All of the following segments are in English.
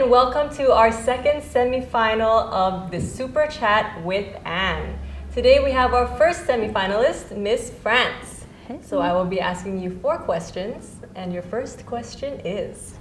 and welcome to our second semifinal of the Supra Chat with Anne. Today we have our first semifinalist, Miss France. So I will be asking you 4 questions, and your first question is,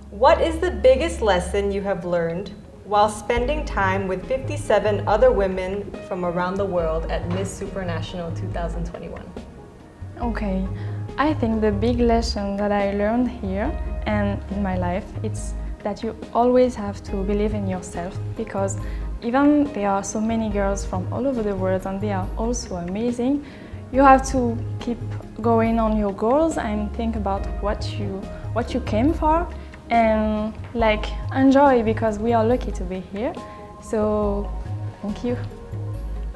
what is the biggest lesson you have learned while spending time with 57 other women from around the world at Miss Supernational 2021? Okay, I think the big lesson that I learned here and in my life, it's that you always have to believe in yourself, because even there are so many girls from all over the world and they are also amazing, you have to keep going on your goals and think about what you came for and enjoy, because we are lucky to be here. So thank you.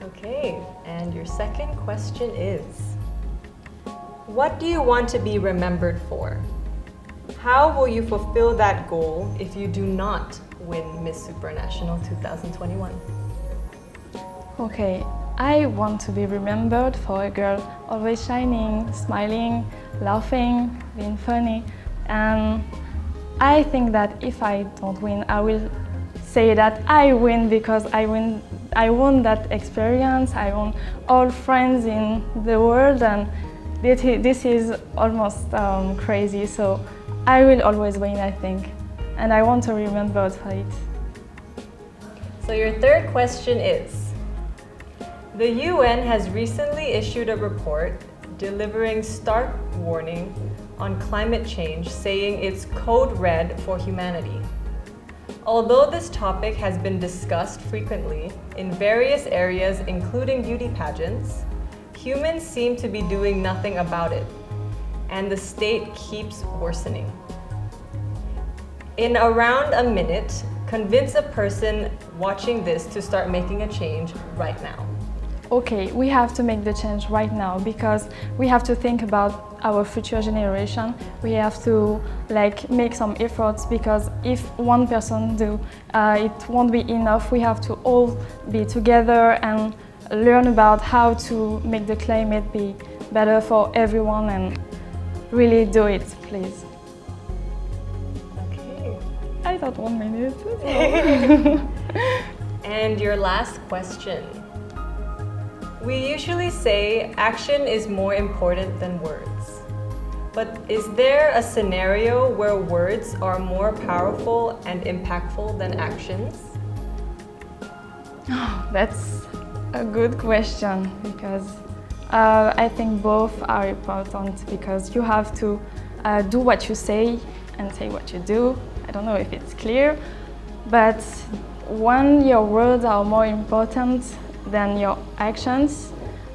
Okay, and your second question is, what do you want to be remembered for? How will you fulfill that goal if you do not win Miss Supernational 2021? Okay, I want to be remembered for a girl always shining, smiling, laughing, being funny. And I think that if I don't win, I will say that I win because I won that experience. I won all friends in the world, and this is almost crazy. So I will always win, I think, and I want to remember for it. So your third question is, the UN has recently issued a report delivering stark warning on climate change, saying it's code red for humanity. Although this topic has been discussed frequently in various areas, including beauty pageants, humans seem to be doing nothing about it, and the state keeps worsening. In around a minute, convince a person watching this to start making a change right now. Okay, we have to make the change right now, because we have to think about our future generation. We have to make some efforts, because if one person do, it won't be enough. We have to all be together and learn about how to make the climate be better for everyone, and really do it, please. Okay. I thought 1 minute. And your last question. We usually say action is more important than words. But is there a scenario where words are more powerful and impactful than actions? That's a good question, because I think both are important, because you have to do what you say and say what you do. I don't know if it's clear, but when your words are more important than your actions,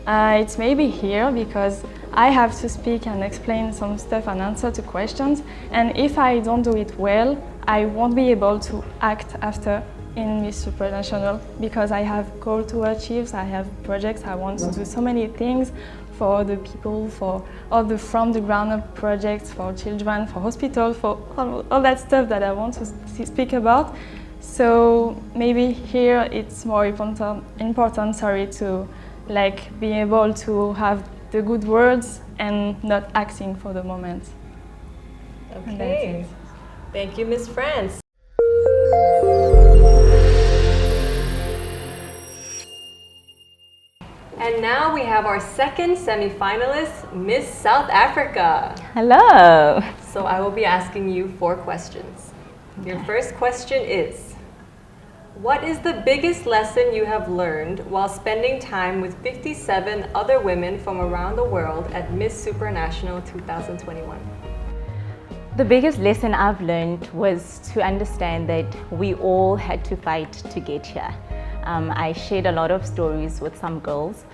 it's maybe here, because I have to speak and explain some stuff and answer to questions, and if I don't do it well, I won't be able to act after in Miss Supernational, because I have goals to achieve, I have projects, I want to do so many things for the people, for all the from the ground up projects, for children, for hospitals, for all that stuff that I want to speak about. So maybe here it's more important to be able to have the good words and not acting for the moment. Okay. Thank you, Miss France. And now we have our second semifinalist, Miss South Africa. Hello. So I will be asking you 4 questions. Your first question is, what is the biggest lesson you have learned while spending time with 57 other women from around the world at Miss Supernational 2021? The biggest lesson I've learned was to understand that we all had to fight to get here. I shared a lot of stories with some girls,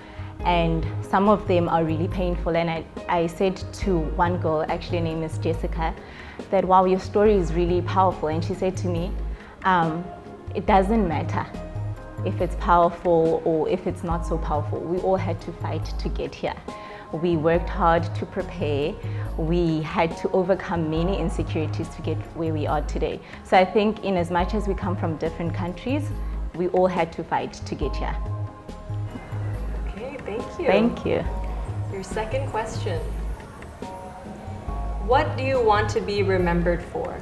and some of them are really painful, and I said to one girl, actually named Miss Jessica, that wow, your story is really powerful, and she said to me, it doesn't matter if it's powerful or if it's not so powerful. We all had to fight to get here. We worked hard to prepare. We had to overcome many insecurities to get where we are today. So I think in as much as we come from different countries, we all had to fight to get here. Okay, thank you. Thank you. Your second question. What do you want to be remembered for?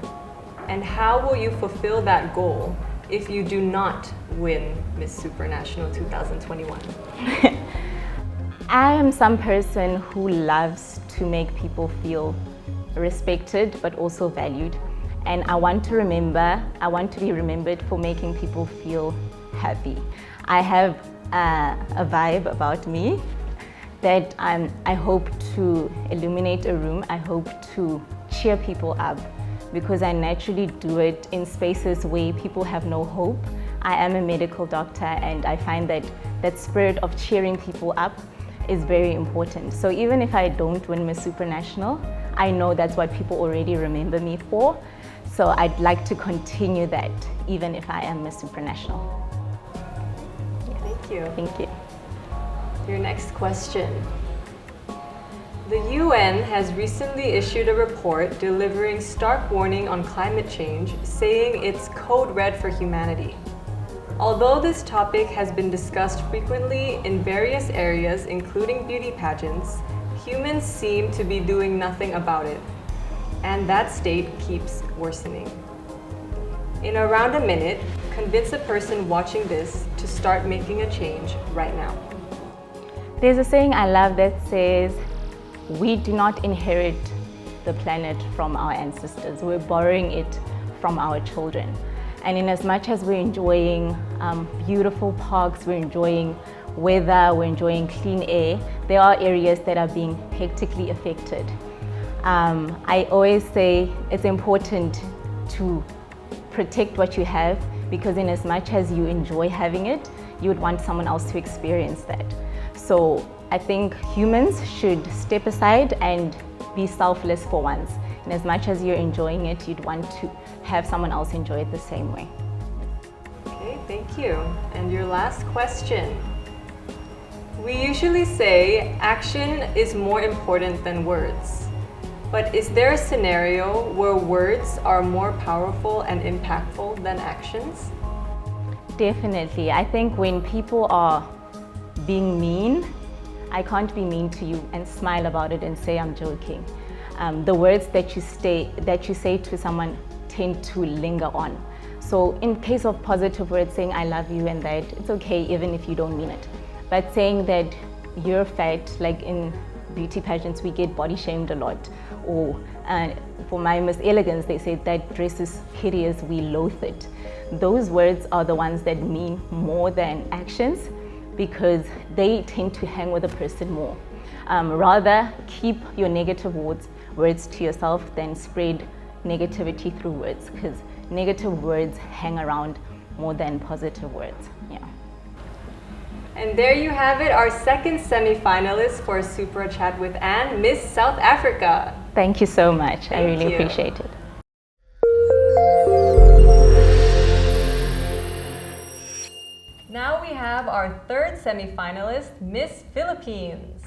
And how will you fulfill that goal if you do not win Miss Supernational 2021? I am some person who loves to make people feel respected but also valued. And I want to be remembered for making people feel happy. I have a vibe about me that I hope to illuminate a room. I hope to cheer people up because I naturally do it in spaces where people have no hope. I am a medical doctor and I find that that spirit of cheering people up is very important. So even if I don't win Miss Supernational, I know that's what people already remember me for. So I'd like to continue that even if I am Miss Supranational. Thank you. Thank you. Your next question. The UN has recently issued a report delivering stark warning on climate change, saying it's code red for humanity. Although this topic has been discussed frequently in various areas, including beauty pageants, humans seem to be doing nothing about it. And that state keeps worsening. In around a minute, convince a person watching this to start making a change right now. There's a saying I love that says, we do not inherit the planet from our ancestors, we're borrowing it from our children. And in as much as we're enjoying beautiful parks, we're enjoying weather, we're enjoying clean air, there are areas that are being hectically affected. I always say it's important to protect what you have because in as much as you enjoy having it, you would want someone else to experience that. So I think humans should step aside and be selfless for once. And as much as you're enjoying it, you'd want to have someone else enjoy it the same way. Okay, thank you. And your last question. We usually say action is more important than words. But is there a scenario where words are more powerful and impactful than actions? Definitely. I think when people are being mean, I can't be mean to you and smile about it and say I'm joking. The words that you say to someone tend to linger on. So in case of positive words, saying I love you and that, it's okay even if you don't mean it. But saying that you're fat, like in beauty pageants, we get body shamed a lot. Or for my Miss Elegance, they say that dress is hideous, we loathe it. Those words are the ones that mean more than actions because they tend to hang with a person more. Rather, keep your negative words to yourself than spread negativity through words because negative words hang around more than positive words. Yeah. And there you have it, our second semi-finalist for Supra Chat with Anne, Miss South Africa. Thank you so much. I really you. appreciate it. Now we have our third semi-finalist, Miss Philippines.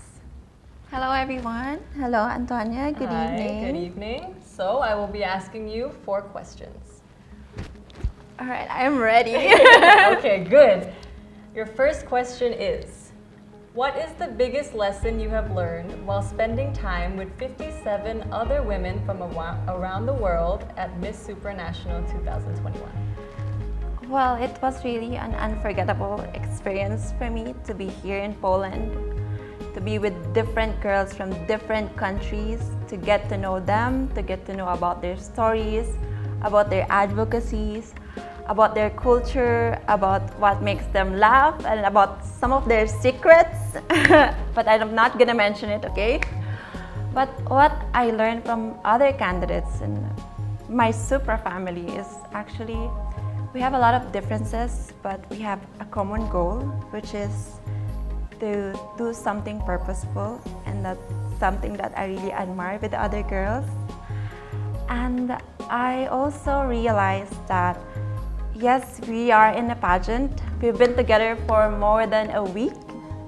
Hello everyone. Hello Antonia. Good evening. Good evening. So I will be asking you 4 questions. All right, I'm ready. Okay, good. Your first question is, what is the biggest lesson you have learned while spending time with 57 other women from around the world at Miss Supernational 2021? Well, it was really an unforgettable experience for me to be here in Poland, to be with different girls from different countries, to get to know them, to get to know about their stories, about their advocacies, about their culture, about what makes them laugh, and about some of their secrets. But I'm not gonna mention it, okay? But what I learned from other candidates in my Supra family is actually we have a lot of differences, but we have a common goal, which is to do something purposeful, and that's something that I really admire with the other girls. And I also realized that yes, we are in a pageant. We've been together for more than a week,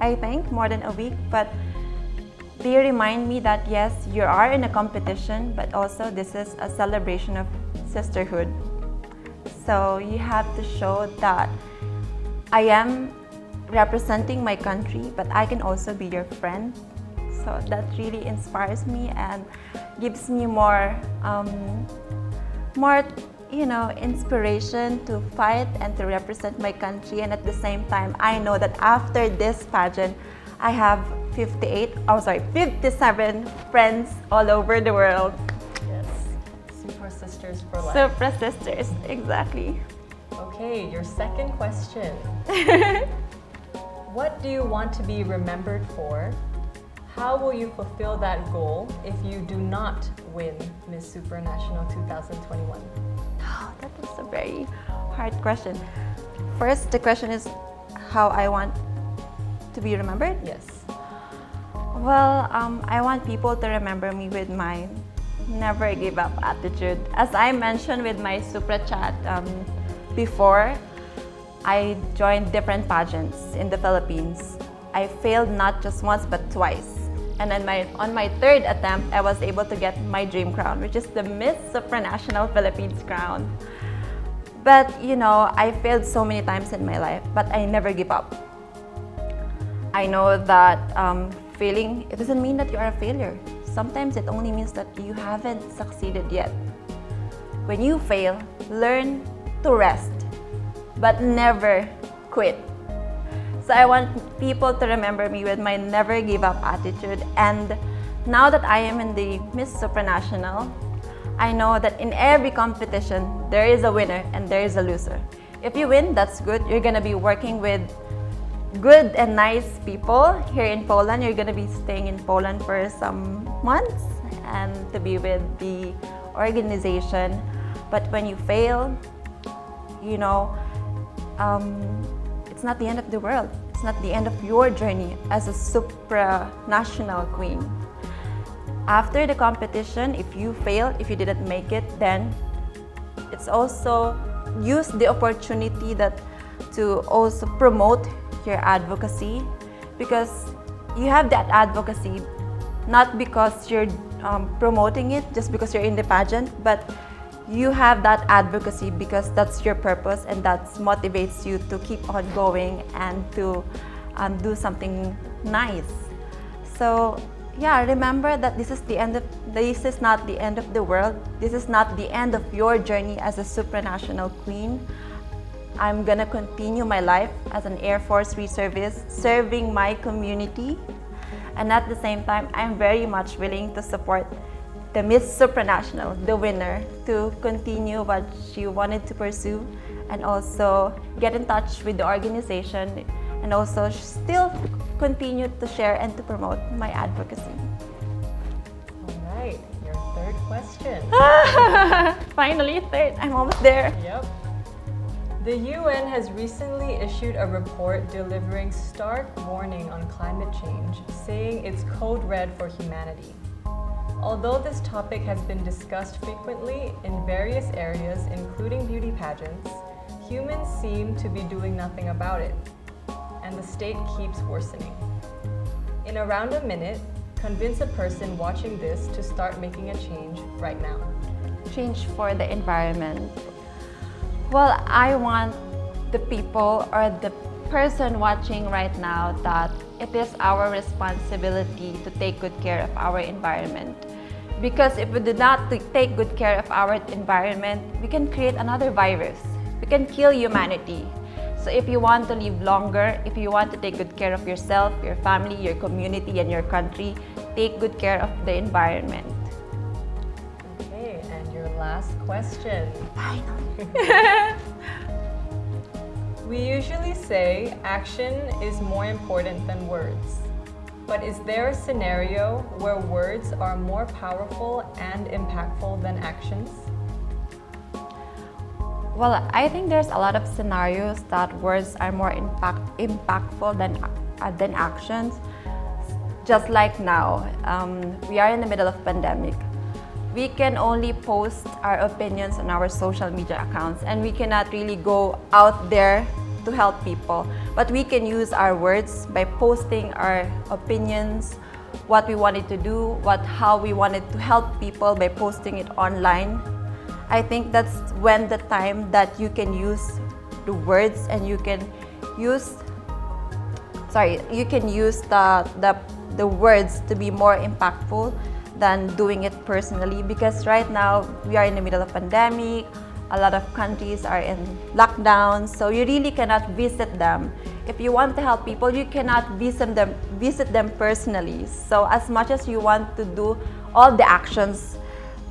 I think, more than a week, but they remind me that yes, you are in a competition, but also this is a celebration of sisterhood. So you have to show that I am representing my country, but I can also be your friend. So that really inspires me and gives me more inspiration to fight and to represent my country. And at the same time, I know that after this pageant, I have 57 friends all over the world. Yes. Super Sisters for Life. Supra Sisters, exactly. Okay, your second question. What do you want to be remembered for? How will you fulfill that goal if you do not win Miss Supernational 2021? Oh, that is a very hard question. First, the question is how I want to be remembered. Yes. Well, I want people to remember me with my never give up attitude. As I mentioned with my Supra Chat before, I joined different pageants in the Philippines. I failed not just once but twice. And then on my third attempt, I was able to get my dream crown, which is the Miss Supernational Philippines crown. But I failed so many times in my life, but I never give up. I know that failing, it doesn't mean that you are a failure. Sometimes it only means that you haven't succeeded yet. When you fail, learn to rest, but never quit. So I want people to remember me with my never give up attitude. And now that I am in the Miss Supernational, I know that in every competition, there is a winner and there is a loser. If you win, that's good. You're gonna be working with good and nice people here in Poland. You're gonna be staying in Poland for some months and to be with the organization. But when you fail, it's not the end of the world. It's not the end of your journey as a supranational queen. After the competition, if you fail, if you didn't make it, then it's also use the opportunity to also promote your advocacy, because you have that advocacy not because you're promoting it just because you're in the pageant, but you have that advocacy because that's your purpose and that motivates you to keep on going and to do something nice. So yeah, remember that this is not the end of the world. This is not the end of your journey as a supranational queen. I'm gonna continue my life as an Air Force reservist, serving my community. And at the same time, I'm very much willing to support the Miss Supranational, the winner, to continue what she wanted to pursue and also get in touch with the organization and also still continue to share and to promote my advocacy. All right, your third question. Finally, third. I'm almost there. Yep. The UN has recently issued a report delivering stark warning on climate change, saying it's code red for humanity. Although this topic has been discussed frequently in various areas, including beauty pageants, humans seem to be doing nothing about it, and the state keeps worsening. In around a minute, convince a person watching this to start making a change right now. Change for the environment. Well, I want the people or the person watching right now that it is our responsibility to take good care of our environment. Because if we do not take good care of our environment, we can create another virus. We can kill humanity. So if you want to live longer, if you want to take good care of yourself, your family, your community, and your country, take good care of the environment. Okay, and your last question. Finally. We usually say action is more important than words. But is there a scenario where words are more powerful and impactful than actions? Well, I think there's a lot of scenarios that words are more impactful than actions. Just like now, we are in the middle of pandemic. We can only post our opinions on our social media accounts, and we cannot really go out there to help people. But we can use our words by posting our opinions, what we wanted to do, how we wanted to help people by posting it online. I think that's when the time that you can use the words and you can use the words to be more impactful than doing it personally, because right now we are in the middle of pandemic. A lot of countries are in lockdown, so you really cannot visit them. If you want to help people, you cannot visit them personally. So as much as you want to do all the actions,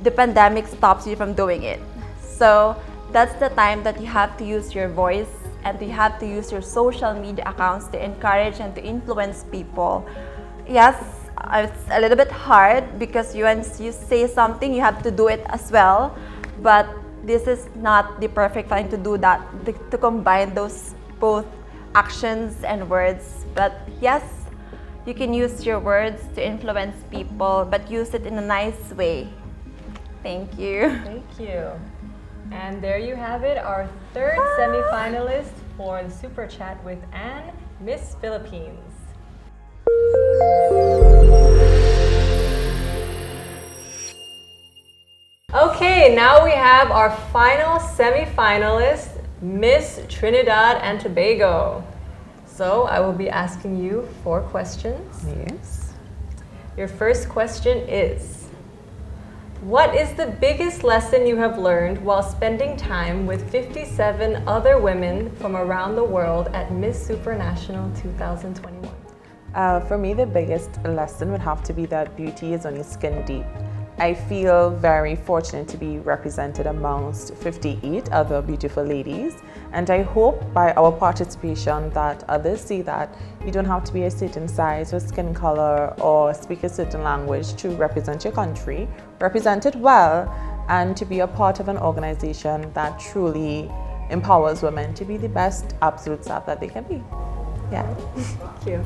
the pandemic stops you from doing it. So that's the time that you have to use your voice and you have to use your social media accounts to encourage and to influence people. Yes, it's a little bit hard because once you say something, you have to do it as well. But this is not the perfect time to do that, to combine those both actions and words. But yes, you can use your words to influence people, but use it in a nice way. Thank you. Thank you. And there you have it, our third semi-finalist for the Supra Chat with Anne, Miss Philippines. Okay, now we have our final semi-finalist, Miss Trinidad and Tobago. So I will be asking you 4 questions. Yes. Your first question is, what is the biggest lesson you have learned while spending time with 57 other women from around the world at Miss Supernational 2021? For me, the biggest lesson would have to be that beauty is only skin deep. I feel very fortunate to be represented amongst 58 other beautiful ladies, and I hope by our participation that others see that you don't have to be a certain size or skin color or speak a certain language to represent your country, represent it well, and to be a part of an organization that truly empowers women to be the best absolute self that they can be. Yeah. Thank you.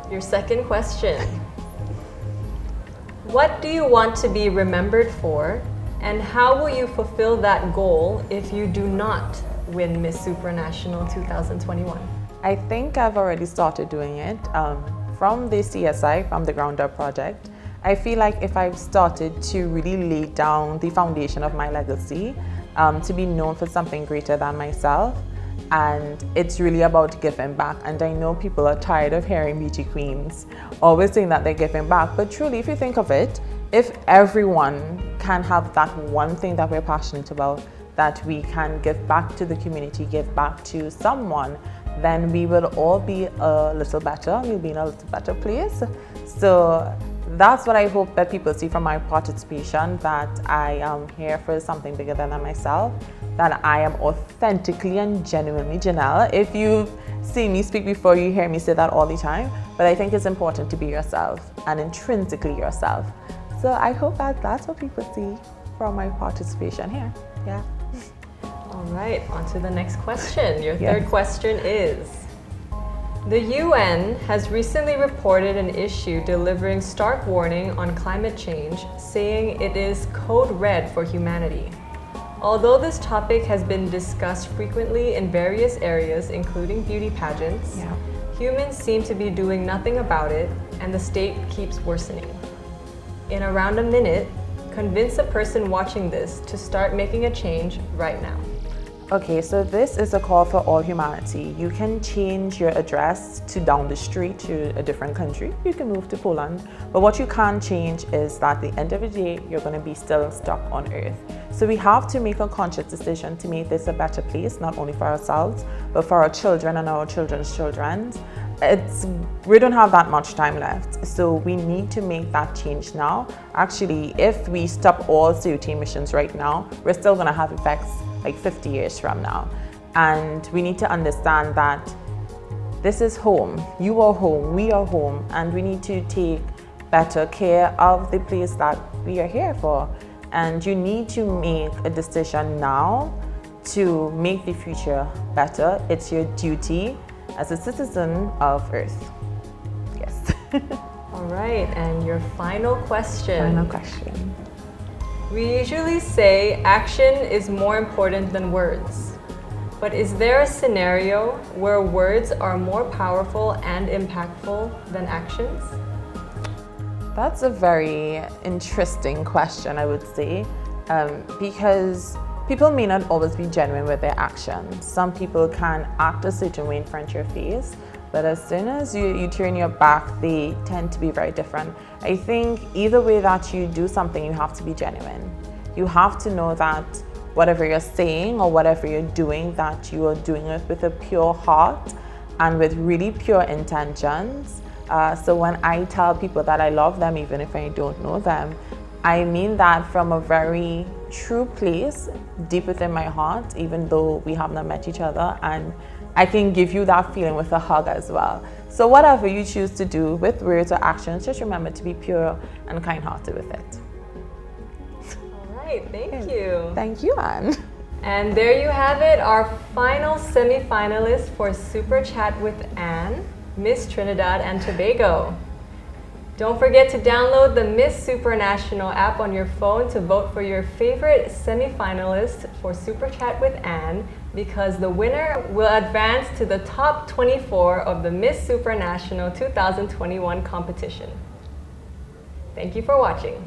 Your second question. What do you want to be remembered for, and how will you fulfill that goal if you do not win Miss Supernational 2021? I think I've already started doing it from the CSI, from the Ground Up Project. I feel like if I've started to really lay down the foundation of my legacy, to be known for something greater than myself, and it's really about giving back. And I know people are tired of hearing beauty queens always saying that they're giving back, but truly, if you think of it, if everyone can have that one thing that we're passionate about, that we can give back to the community, give back to someone, then we will all be a little better, we'll be in a little better place. So that's what I hope that people see from my participation, that I am here for something bigger than myself, that I am authentically and genuinely Janelle. If you've seen me speak before, you hear me say that all the time, but I think it's important to be yourself and intrinsically yourself. So I hope that that's what people see from my participation here. Yeah. All right, on to the next question. Your Yes. third question is, the UN has recently reported an issue delivering stark warning on climate change, saying it is code red for humanity. Although this topic has been discussed frequently in various areas, including beauty pageants, Yeah. humans seem to be doing nothing about it, and the state keeps worsening. In around a minute, convince a person watching this to start making a change right now. Okay, so this is a call for all humanity. You can change your address to down the street to a different country. You can move to Poland. But what you can't change is that at the end of the day, you're going to be still stuck on Earth. So we have to make a conscious decision to make this a better place, not only for ourselves, but for our children and our children's children. We don't have that much time left, so we need to make that change now. Actually, if we stop all CO2 emissions right now, we're still going to have effects like 50 years from now. And we need to understand that this is home. You are home, we are home, and we need to take better care of the place that we are here for. And you need to make a decision now to make the future better. It's your duty as a citizen of Earth. Yes. All right, and your final question. Final question. We usually say action is more important than words. But is there a scenario where words are more powerful and impactful than actions? That's a very interesting question, I would say, because people may not always be genuine with their actions. Some people can act a certain way in front of your face, but as soon as you turn your back, they tend to be very different. I think either way that you do something, you have to be genuine. You have to know that whatever you're saying or whatever you're doing, that you are doing it with a pure heart and with really pure intentions. So when I tell people that I love them, even if I don't know them, I mean that from a very true place, deep within my heart, even though we have not met each other, and I can give you that feeling with a hug as well. So whatever you choose to do with words or actions, just remember to be pure and kind-hearted with it. All right, thank you. Thank you, Anne. And there you have it, our final semi-finalist for Supra Chat with Anne, Miss Trinidad and Tobago. Don't forget to download the Miss Supernational app on your phone to vote for your favorite semi-finalist for Supra Chat with Anne, because the winner will advance to the top 24 of the Miss Supernational 2021 competition. Thank you for watching.